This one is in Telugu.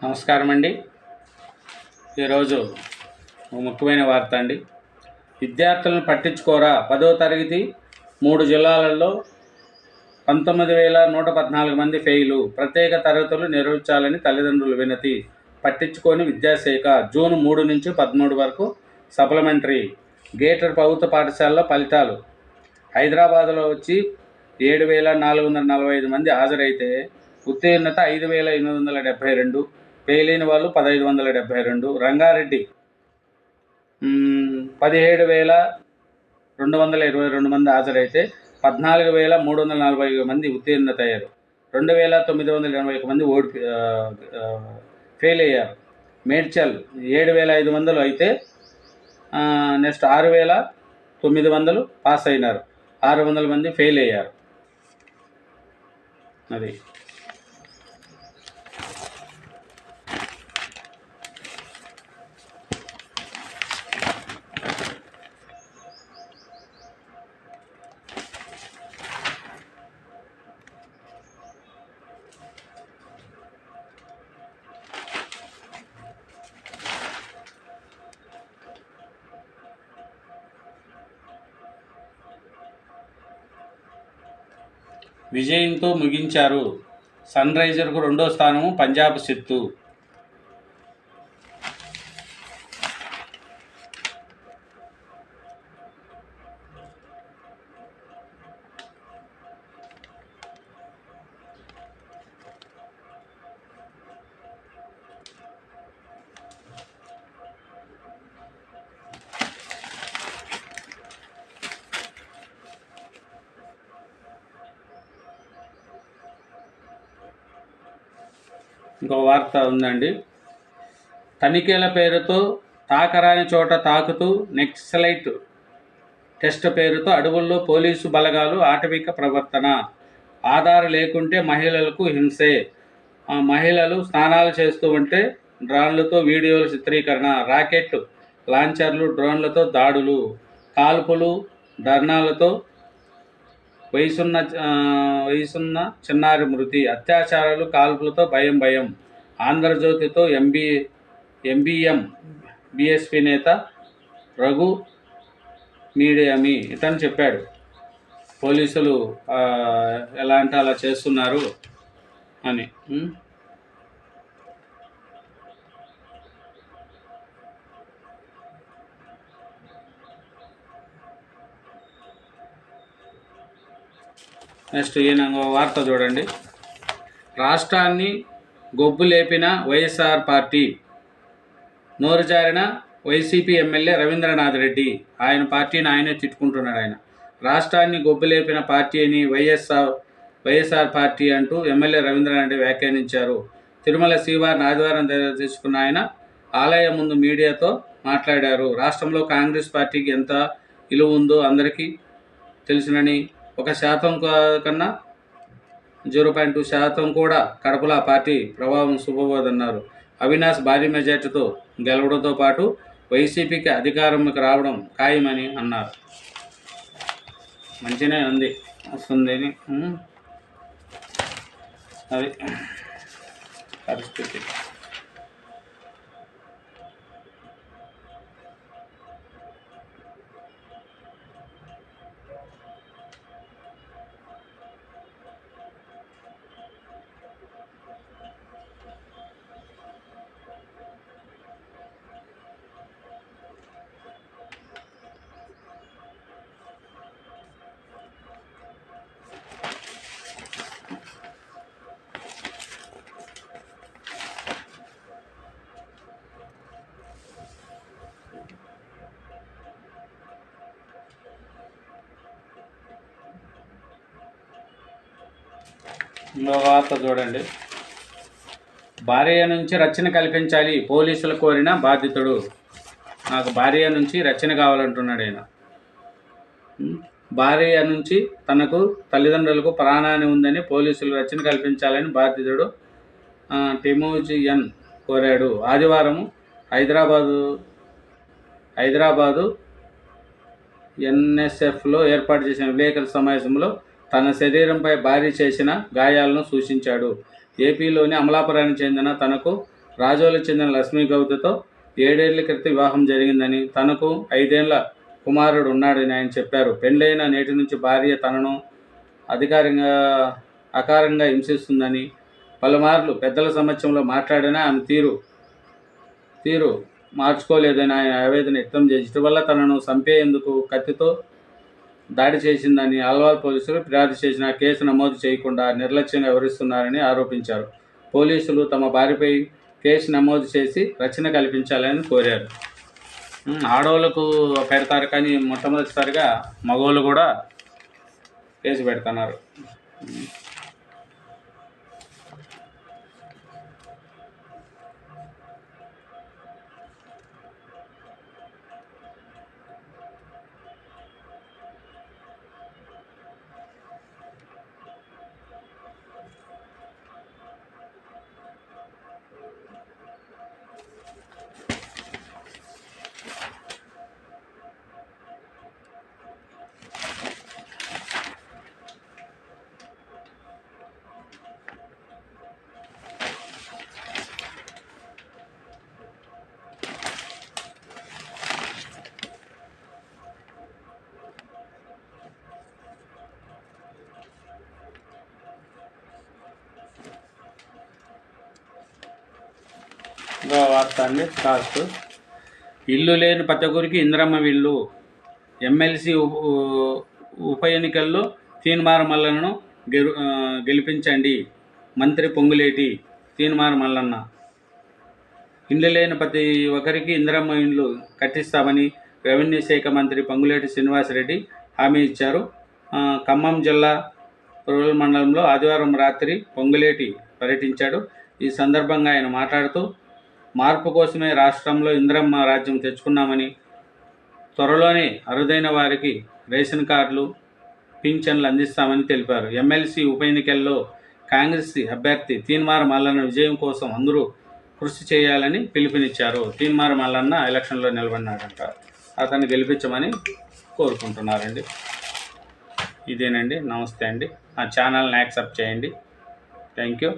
నమస్కారం అండి. ఈరోజు ముఖ్యమైన వార్త అండి. విద్యార్థులను పట్టించుకోరా, 10వ తరగతి 3 జిల్లాలలో 19,114 మంది ఫెయిలు. ప్రత్యేక తరగతులు నిర్వహించాలని తల్లిదండ్రుల వినతి. పట్టించుకోని విద్యాశాఖ. జూన్ 3 నుంచి 13 వరకు సప్లిమెంటరీ. గేటెడ్ ప్రభుత్వ పాఠశాలలో ఫలితాలు. హైదరాబాద్లో వచ్చి 7,445 మంది హాజరైతే ఉత్తీర్ణత 5,872, ఫెయిలైన వాళ్ళు 1,572. రంగారెడ్డి 17,222 మంది హాజరైతే 14,340 మంది ఉత్తీర్ణత అయ్యారు. 2,981 మంది ఫెయిల్ అయ్యారు. మేడ్చల్ 7,500 అయితే నెక్స్ట్ 6,900 పాస్ అయినారు. 600 మంది ఫెయిల్ అయ్యారు. అది విజయంతో ముగించారు. సన్ రైజర్కు 2వ స్థానము పంజాబ్ సిత్తు. ఇంకో వార్త ఉందండి. తనిఖీల పేరుతో తాకరాని చోట తాకుతూ నక్సలైట్ టెస్ట్ పేరుతో అడవుల్లో పోలీసు బలగాలు ఆటవిక ప్రవర్తన. ఆధార్ లేకుంటే మహిళలకు హింసే. మహిళలు స్నానాలు చేస్తూ ఉంటే డ్రోన్లతో వీడియోల చిత్రీకరణ. రాకెట్ లాంచర్లు, డ్రోన్లతో దాడులు, కాల్పులు, ధర్నాలతో వయసున్న చిన్నారి మృతి. అత్యాచారాలు, కాల్పులతో భయం. ఆంధ్రజ్యోతితో ఎంబీఎం బీఎస్పీ నేత రఘు మీడియామి ఇతను చెప్పాడు. పోలీసులు ఎలా అంటే అలా చేస్తున్నారు అని. నెక్స్ట్ ఈయన వార్త చూడండి. రాష్ట్రాన్ని గొబ్బు లేపిన వైఎస్ఆర్ పార్టీ. నోరు జారిన వైసీపీ ఎమ్మెల్యే రవీంద్రనాథ్ రెడ్డి. ఆయన పార్టీని ఆయనే తిట్టుకుంటున్నాడు. ఆయన రాష్ట్రాన్ని గొబ్బు లేపిన పార్టీ అని వైఎస్ఆర్ పార్టీ అంటూ ఎమ్మెల్యే రవీంద్రనాథ్ రెడ్డి వ్యాఖ్యానించారు. తిరుమల శ్రీవారిని ఆదివారం తీసుకున్న ఆయన ఆలయం ముందు మీడియాతో మాట్లాడారు. రాష్ట్రంలో కాంగ్రెస్ పార్టీకి ఎంత విలువ ఉందో అందరికీ తెలుసునని, 1% కన్నా 0.2% కూడా కడపలో ఆ పార్టీ ప్రభావం చూపబోదన్నారు. అవినాష్ భారీ మెజార్టీతో గెలవడంతో పాటు వైసీపీకి అధికారంలోకి రావడం ఖాయమని అన్నారు. మంచిగానే వస్తుంది అది పరిస్థితి. వార్త చూడండి. భార్య నుంచి రక్షణ కల్పించాలి, పోలీసులు కోరిన బాధితుడు. నాకు భార్య నుంచి రక్షణ కావాలంటున్నాడు ఆయన. భార్య నుంచి తనకు తల్లిదండ్రులకు ప్రాణాన్ని ఉందని పోలీసులు రక్షణ కల్పించాలని బాధితుడు టిమోజియన్ కోరాడు. ఆదివారం హైదరాబాదు ఎన్ఎస్ఎఫ్లో ఏర్పాటు చేసిన విలేకరుల సమావేశంలో తన శరీరంపై భారీ చేసిన గాయాలను సూచించాడు. ఏపీలోని అమలాపురానికి చెందిన తనకు రాజోలకు చెందిన లక్ష్మీ గౌతతో 7 ఏళ్ల క్రితం వివాహం జరిగిందని, తనకు 5 ఏళ్ల కుమారుడు ఉన్నాడని ఆయన చెప్పారు. పెళ్లైన నేటి నుంచి భార్య తనను అకారంగా హింసిస్తుందని, పలుమార్లు పెద్దల సమక్షంలో మాట్లాడినా ఆమె తీరు మార్చుకోలేదని ఆయన ఆవేదన వ్యక్తం చేసి, ఇటీవల తనను చంపేందుకు కత్తితో దాడి చేసిందని అల్వాల్ పోలీసులు ఫిర్యాదు చేసిన కేసు నమోదు చేయకుండా నిర్లక్ష్యంగా వివరిస్తున్నారని ఆరోపించారు. పోలీసులు తమ భార్యపై కేసు నమోదు చేసి రక్షణ కల్పించాలని కోరారు. ఆడవాళ్ళకు పెడతారు కానీ మొట్టమొదటిసారిగా మగవాళ్ళు కూడా కేసు పెడుతున్నారు. వార్త అండి. కాస్ట్ ఇల్లు లేని పచ్చగురికి ఇందిరమ్మ ఇల్లు. ఎమ్మెల్సీ ఉప ఎన్నికల్లో తీన్మార్ మల్లన్నను గెలిపించండి. మంత్రి పొంగులేటి తీన్మార్ మల్లన్న. ఇల్లు లేని ప్రతి ఒక్కరికి ఇందిరమ్మ ఇల్లు కట్టిస్తామని రెవెన్యూ శాఖ మంత్రి పొంగులేటి శ్రీనివాసరెడ్డి హామీ ఇచ్చారు. ఖమ్మం జిల్లా రూరల్ మండలంలో ఆదివారం రాత్రి పొంగులేటి పర్యటించాడు. ఈ సందర్భంగా ఆయన మాట్లాడుతూ, మార్పు కోసమే రాష్ట్రంలో ఇందిరమ్మ రాజ్యం తెచ్చుకున్నామని, త్వరలోనే అరుదైన వారికి రేషన్ కార్డులు, పింఛన్లు అందిస్తామని తెలిపారు. ఎమ్మెల్సీ ఉప ఎన్నికల్లో కాంగ్రెస్ అభ్యర్థి తీన్మార్ మల్లన్న విజయం కోసం అందరూ కృషి చేయాలని పిలుపునిచ్చారు. తీన్మార్ మల్లన్న ఎలక్షన్లో నిలబడినాడంట. అతన్ని గెలిపించమని కోరుకుంటున్నారండి. ఇదేనండి. నమస్తే అండి. నా ఛానల్ని యాక్సెప్ట్ చేయండి. Thank you.